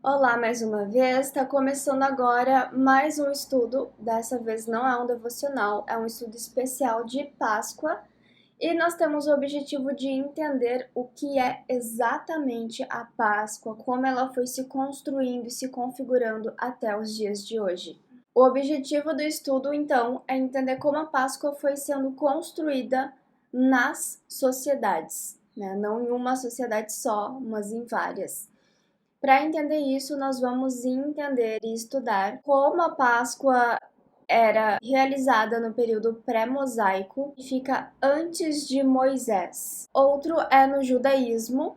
Olá, mais uma vez. Está começando agora mais um estudo. Dessa vez não é um devocional, é um estudo especial de Páscoa. E nós temos o objetivo de entender o que é exatamente a Páscoa, como ela foi se construindo e se configurando até os dias de hoje. O objetivo do estudo, então, é entender como a Páscoa foi sendo construída nas sociedades, né? Não em uma sociedade só, mas em várias. Para entender isso, nós vamos entender e estudar como a Páscoa era realizada no período pré-mosaico, que fica antes de Moisés. Outro é no judaísmo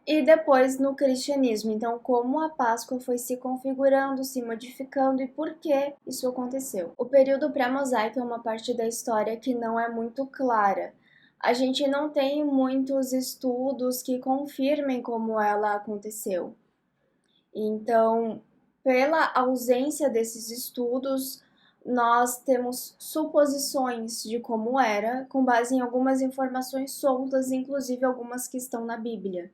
e depois no cristianismo. Então, como a Páscoa foi se configurando, se modificando e por que isso aconteceu. O período pré-mosaico é uma parte da história que não é muito clara. A gente não tem muitos estudos que confirmem como ela aconteceu. Então, pela ausência desses estudos, nós temos suposições de como era, com base em algumas informações soltas, inclusive algumas que estão na Bíblia.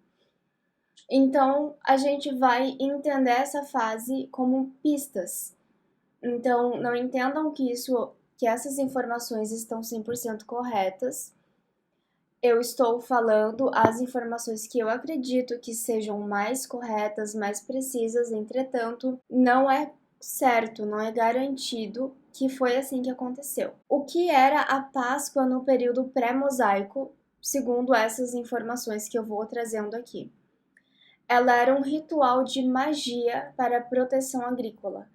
Então, a gente vai entender essa fase como pistas. Então, não entendam que essas informações estão 100% corretas. Eu estou falando as informações que eu acredito que sejam mais corretas, mais precisas, entretanto, não é certo, não é garantido que foi assim que aconteceu. O que era a Páscoa no período pré-mosaico, segundo essas informações que eu vou trazendo aqui? Ela era um ritual de magia para proteção agrícola.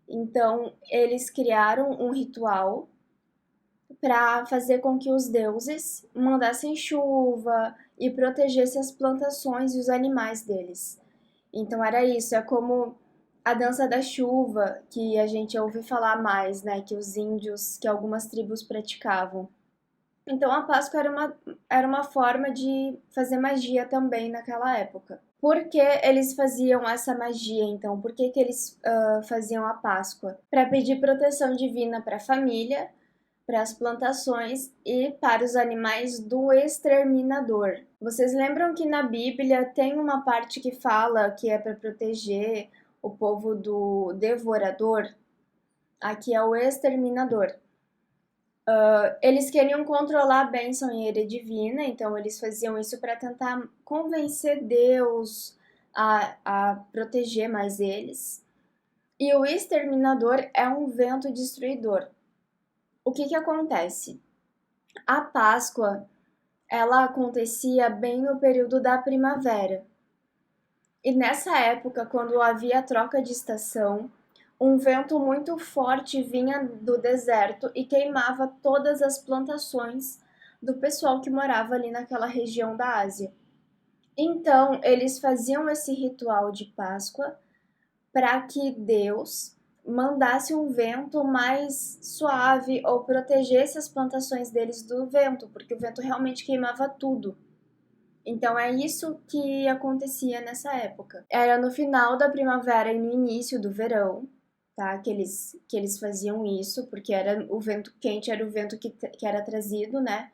Então, eles criaram um ritual para fazer com que os deuses mandassem chuva e protegessem as plantações e os animais deles. Então era isso, é como a dança da chuva, que a gente ouve falar mais, né, que os índios, que algumas tribos praticavam. Então a Páscoa era uma forma de fazer magia também naquela época. Por que eles faziam essa magia, então? Por que eles faziam a Páscoa? Para pedir proteção divina para a família, para as plantações e para os animais do exterminador. Vocês lembram que na Bíblia tem uma parte que fala que é para proteger o povo do devorador? Aqui é o exterminador. Eles queriam controlar a bênção e a ira divina, então eles faziam isso para tentar convencer Deus a proteger mais eles. E o exterminador é um vento destruidor. O que acontece? A Páscoa, ela acontecia bem no período da primavera. E nessa época, quando havia troca de estação, um vento muito forte vinha do deserto e queimava todas as plantações do pessoal que morava ali naquela região da Ásia. Então, eles faziam esse ritual de Páscoa para que Deus mandasse um vento mais suave ou protegesse as plantações deles do vento, porque o vento realmente queimava tudo. Então é isso que acontecia nessa época. Era no final da primavera e no início do verão, tá? Que eles faziam isso, porque era o vento quente, era o vento que era trazido, né,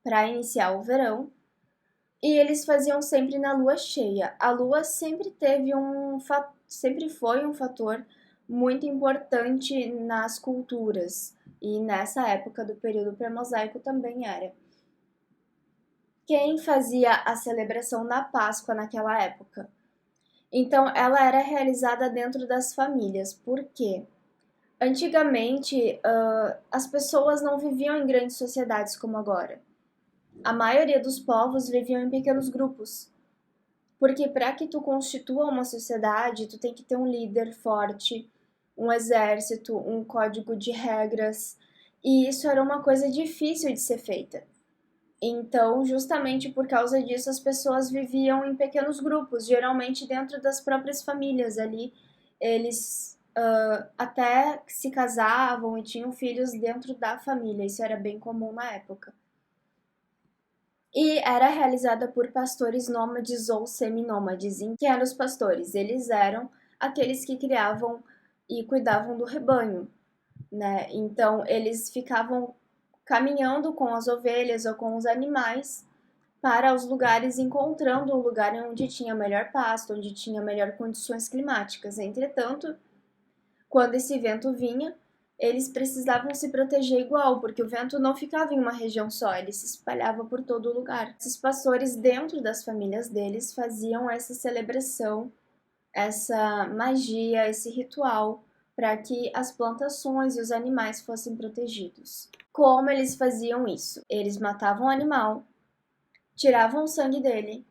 para iniciar o verão. E eles faziam sempre na lua cheia. A lua sempre foi um fator muito importante nas culturas. E nessa época do período pré-mosaico também era. Quem fazia a celebração da Páscoa naquela época? Então, ela era realizada dentro das famílias. Por quê? Antigamente, as pessoas não viviam em grandes sociedades como agora. A maioria dos povos viviam em pequenos grupos. Porque para que tu constitua uma sociedade, tu tem que ter um líder forte, um exército, um código de regras. E isso era uma coisa difícil de ser feita. Então, justamente por causa disso, as pessoas viviam em pequenos grupos, geralmente dentro das próprias famílias ali. Eles até se casavam e tinham filhos dentro da família, isso era bem comum na época. E era realizada por pastores nômades ou seminômades. Quem eram os pastores? Eles eram aqueles que criavam e cuidavam do rebanho, né? Então, eles ficavam caminhando com as ovelhas ou com os animais para os lugares, encontrando o lugar onde tinha melhor pasto, onde tinha melhor condições climáticas. Entretanto, quando esse vento vinha, eles precisavam se proteger igual, porque o vento não ficava em uma região só, ele se espalhava por todo o lugar. Esses pastores, dentro das famílias deles, faziam essa celebração, essa magia, esse ritual, para que as plantações e os animais fossem protegidos. Como eles faziam isso? Eles matavam o animal, tiravam o sangue dele.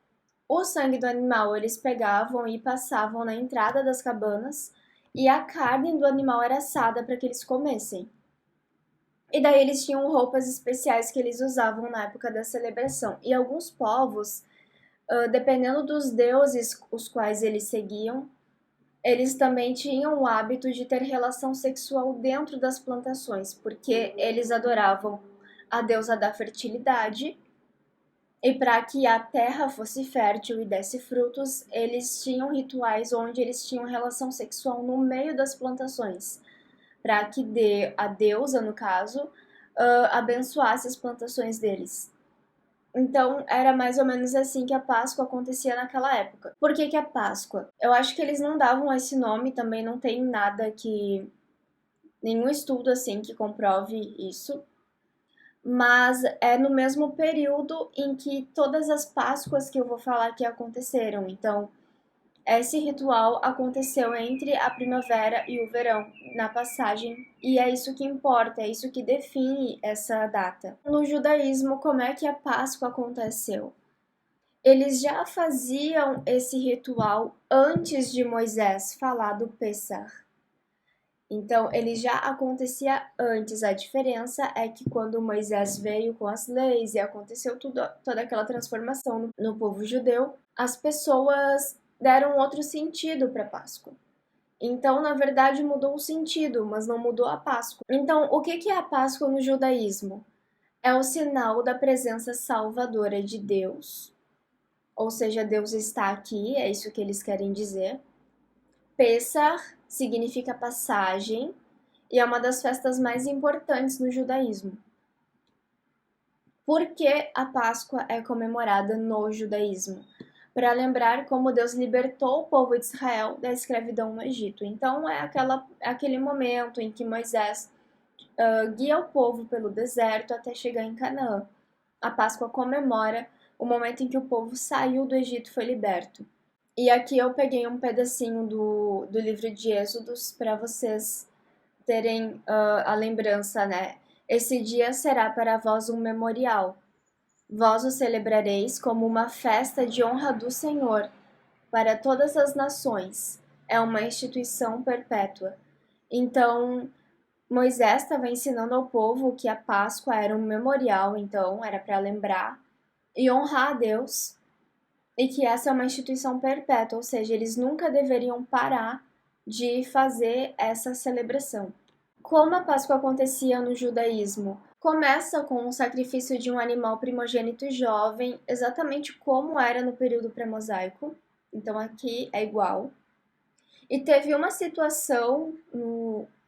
O sangue do animal eles pegavam e passavam na entrada das cabanas, e a carne do animal era assada para que eles comessem. E daí eles tinham roupas especiais que eles usavam na época da celebração. E alguns povos, dependendo dos deuses os quais eles seguiam, eles também tinham o hábito de ter relação sexual dentro das plantações, porque eles adoravam a deusa da fertilidade. E para que a terra fosse fértil e desse frutos, eles tinham rituais onde eles tinham relação sexual no meio das plantações, para que a deusa, no caso, abençoasse as plantações deles. Então, era mais ou menos assim que a Páscoa acontecia naquela época. Por que a Páscoa? Eu acho que eles não davam esse nome, também não tem nada que... nenhum estudo assim que comprove isso. Mas é no mesmo período em que todas as Páscoas que eu vou falar aqui aconteceram. Então, esse ritual aconteceu entre a primavera e o verão, na passagem, e é isso que importa, é isso que define essa data. No judaísmo, como é que a Páscoa aconteceu? Eles já faziam esse ritual antes de Moisés falar do Pessah. Então, ele já acontecia antes. A diferença é que quando Moisés veio com as leis e aconteceu toda aquela transformação no povo judeu, as pessoas deram outro sentido para a Páscoa. Então, na verdade, mudou o sentido, mas não mudou a Páscoa. Então, o que é a Páscoa no judaísmo? É o sinal da presença salvadora de Deus. Ou seja, Deus está aqui, é isso que eles querem dizer. Pessah significa passagem e é uma das festas mais importantes no judaísmo. Por que a Páscoa é comemorada no judaísmo? Para lembrar como Deus libertou o povo de Israel da escravidão no Egito. Então é aquele momento em que Moisés guia o povo pelo deserto até chegar em Canaã. A Páscoa comemora o momento em que o povo saiu do Egito e foi liberto. E aqui eu peguei um pedacinho do livro de Êxodos para vocês terem a lembrança, né? Esse dia será para vós um memorial. Vós o celebrareis como uma festa de honra do Senhor para todas as nações. É uma instituição perpétua. Então, Moisés estava ensinando ao povo que a Páscoa era um memorial, então era para lembrar e honrar a Deus, e que essa é uma instituição perpétua, ou seja, eles nunca deveriam parar de fazer essa celebração. Como a Páscoa acontecia no judaísmo? Começa com o sacrifício de um animal primogênito jovem, exatamente como era no período pré-mosaico. Então aqui é igual. E teve uma situação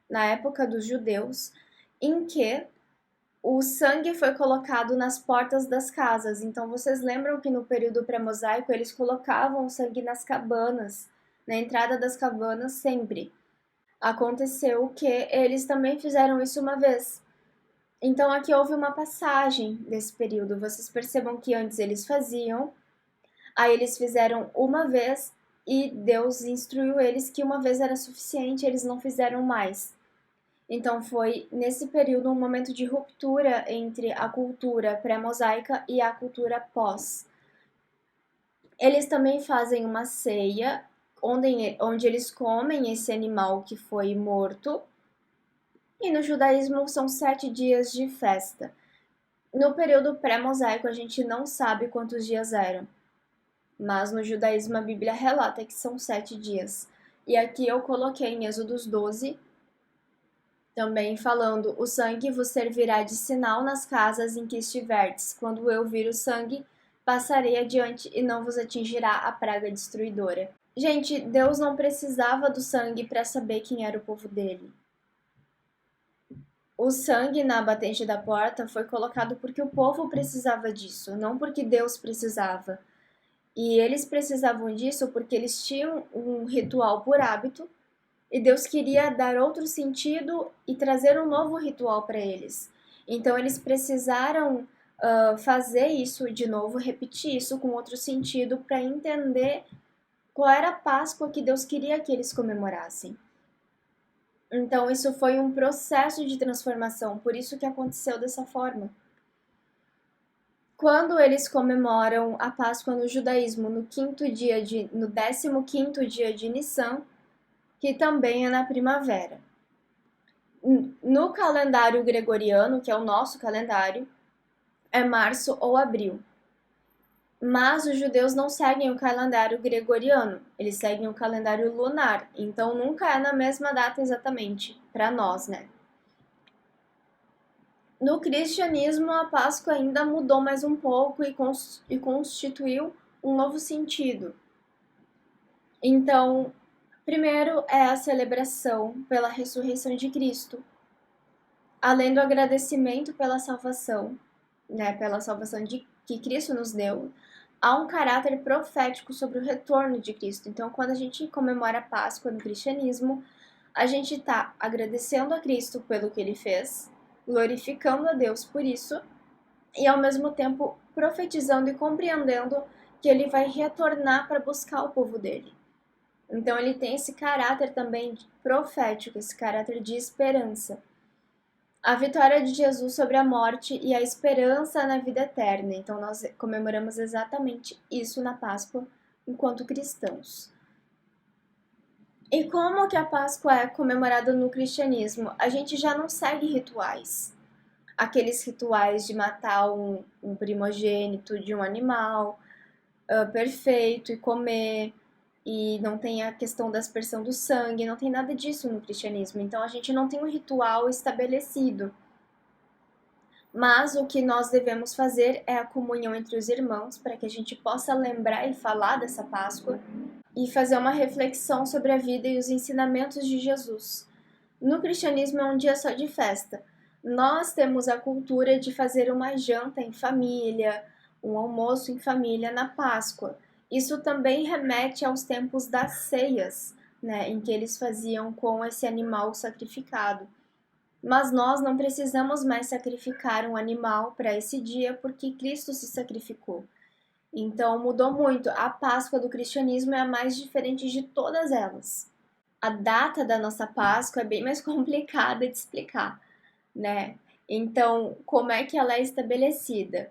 na época dos judeus em que o sangue foi colocado nas portas das casas. Então vocês lembram que no período pré-mosaico eles colocavam o sangue nas cabanas, na entrada das cabanas sempre. Aconteceu que eles também fizeram isso uma vez. Então aqui houve uma passagem desse período. Vocês percebam que antes eles faziam, aí eles fizeram uma vez e Deus instruiu eles que uma vez era suficiente, eles não fizeram mais. Então foi nesse período um momento de ruptura entre a cultura pré-mosaica e a cultura pós. Eles também fazem uma ceia onde eles comem esse animal que foi morto. E no judaísmo são 7 dias de festa. No período pré-mosaico a gente não sabe quantos dias eram, mas no judaísmo a Bíblia relata que são 7 dias. E aqui eu coloquei em Êxodos 12, também falando: o sangue vos servirá de sinal nas casas em que estiverdes. Quando eu vir o sangue, passarei adiante e não vos atingirá a praga destruidora. Gente, Deus não precisava do sangue para saber quem era o povo dele. O sangue na batente da porta foi colocado porque o povo precisava disso, não porque Deus precisava. E eles precisavam disso porque eles tinham um ritual por hábito e Deus queria dar outro sentido e trazer um novo ritual para eles. Então eles precisaram fazer isso de novo, repetir isso com outro sentido para entender qual era a Páscoa que Deus queria que eles comemorassem. Então isso foi um processo de transformação, por isso que aconteceu dessa forma. Quando eles comemoram a Páscoa no judaísmo no 15º dia de Nissan, que também é na primavera. No calendário gregoriano, que é o nosso calendário, é março ou abril. Mas os judeus não seguem o calendário gregoriano, eles seguem o calendário lunar, então nunca é na mesma data exatamente, para nós, né? No cristianismo, a Páscoa ainda mudou mais um pouco e constituiu um novo sentido. Então, primeiro é a celebração pela ressurreição de Cristo, além do agradecimento pela salvação, né, pela salvação que Cristo nos deu, há um caráter profético sobre o retorno de Cristo. Então, quando a gente comemora a Páscoa no cristianismo, a gente está agradecendo a Cristo pelo que ele fez, glorificando a Deus por isso, e ao mesmo tempo profetizando e compreendendo que ele vai retornar para buscar o povo dele. Então ele tem esse caráter também profético, esse caráter de esperança. A vitória de Jesus sobre a morte e a esperança na vida eterna. Então nós comemoramos exatamente isso na Páscoa enquanto cristãos. E como que a Páscoa é comemorada no cristianismo? A gente já não segue rituais. Aqueles rituais de matar um primogênito de um animal perfeito e comer, e não tem a questão da aspersão do sangue, não tem nada disso no cristianismo. Então a gente não tem um ritual estabelecido. Mas o que nós devemos fazer é a comunhão entre os irmãos, para que a gente possa lembrar e falar dessa Páscoa e fazer uma reflexão sobre a vida e os ensinamentos de Jesus. No cristianismo é um dia só de festa. Nós temos a cultura de fazer uma janta em família, um almoço em família na Páscoa. Isso também remete aos tempos das ceias, né, em que eles faziam com esse animal sacrificado. Mas nós não precisamos mais sacrificar um animal para esse dia porque Cristo se sacrificou. Então mudou muito. A Páscoa do cristianismo é a mais diferente de todas elas. A data da nossa Páscoa é bem mais complicada de explicar, né? Então, como é que ela é estabelecida?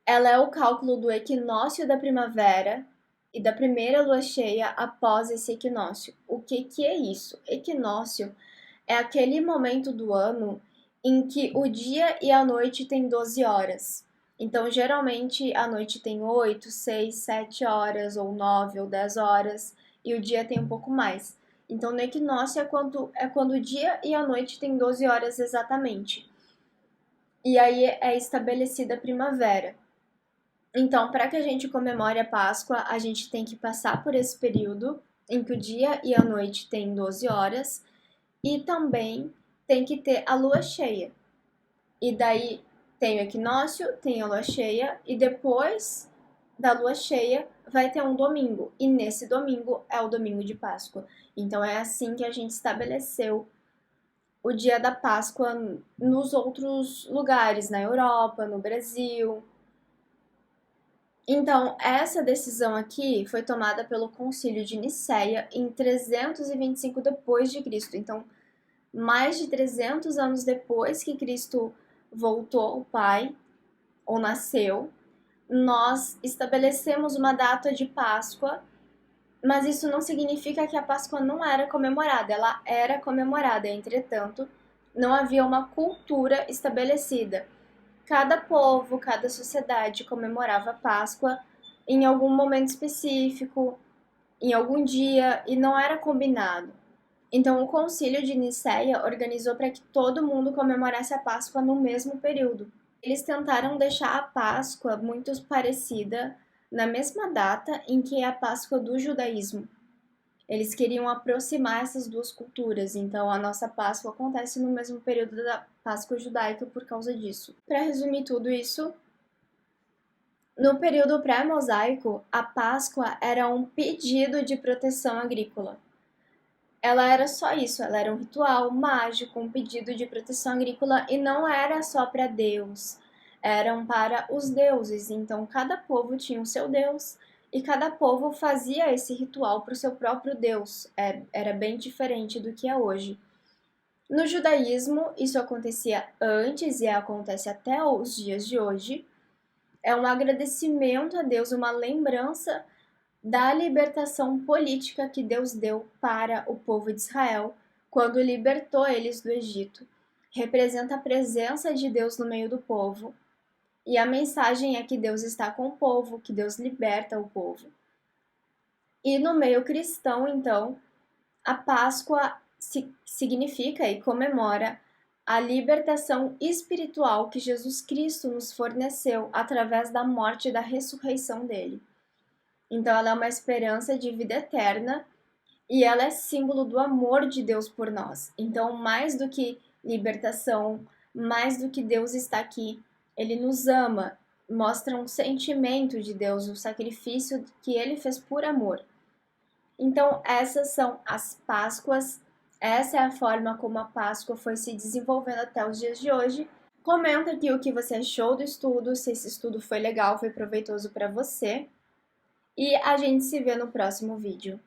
Ela é o cálculo do equinócio da primavera e da primeira lua cheia após esse equinócio. O que é isso? Equinócio é aquele momento do ano em que o dia e a noite têm 12 horas. Então, geralmente, a noite tem 8, 6, 7 horas, ou 9 ou 10 horas, e o dia tem um pouco mais. Então, no equinócio é quando o dia e a noite têm 12 horas exatamente. E aí é estabelecida a primavera. Então, para que a gente comemore a Páscoa, a gente tem que passar por esse período em que o dia e a noite têm 12 horas, e também tem que ter a lua cheia. E daí tem o equinócio, tem a lua cheia, e depois da lua cheia vai ter um domingo. E nesse domingo é o domingo de Páscoa. Então é assim que a gente estabeleceu o dia da Páscoa nos outros lugares, na Europa, no Brasil. Então, essa decisão aqui foi tomada pelo Concílio de Nicéia em 325 depois de Cristo. Então, mais de 300 anos depois que Cristo voltou ao Pai, ou nasceu, nós estabelecemos uma data de Páscoa, mas isso não significa que a Páscoa não era comemorada, ela era comemorada, entretanto, não havia uma cultura estabelecida. Cada povo, cada sociedade comemorava a Páscoa em algum momento específico, em algum dia, e não era combinado. Então, o Concílio de Nicéia organizou para que todo mundo comemorasse a Páscoa no mesmo período. Eles tentaram deixar a Páscoa muito parecida na mesma data em que é a Páscoa do judaísmo. Eles queriam aproximar essas duas culturas, então a nossa Páscoa acontece no mesmo período da Páscoa judaica por causa disso. Para resumir tudo isso, no período pré-mosaico, a Páscoa era um pedido de proteção agrícola. Ela era só isso, ela era um ritual mágico, um pedido de proteção agrícola e não era só para Deus, eram para os deuses. Então cada povo tinha o seu deus e cada povo fazia esse ritual para o seu próprio deus. Era bem diferente do que é hoje. No judaísmo, isso acontecia antes e acontece até os dias de hoje. É um agradecimento a Deus, uma lembrança da libertação política que Deus deu para o povo de Israel quando libertou eles do Egito. Representa a presença de Deus no meio do povo. E a mensagem é que Deus está com o povo, que Deus liberta o povo. E no meio cristão, então, a Páscoa significa e comemora a libertação espiritual que Jesus Cristo nos forneceu através da morte e da ressurreição dele. Então ela é uma esperança de vida eterna e ela é símbolo do amor de Deus por nós. Então, mais do que libertação, mais do que Deus está aqui, ele nos ama, mostra um sentimento de Deus, o sacrifício que ele fez por amor. Então, essas são as Páscoas, essa é a forma como a Páscoa foi se desenvolvendo até os dias de hoje. Comenta aqui o que você achou do estudo, se esse estudo foi legal, foi proveitoso para você. E a gente se vê no próximo vídeo.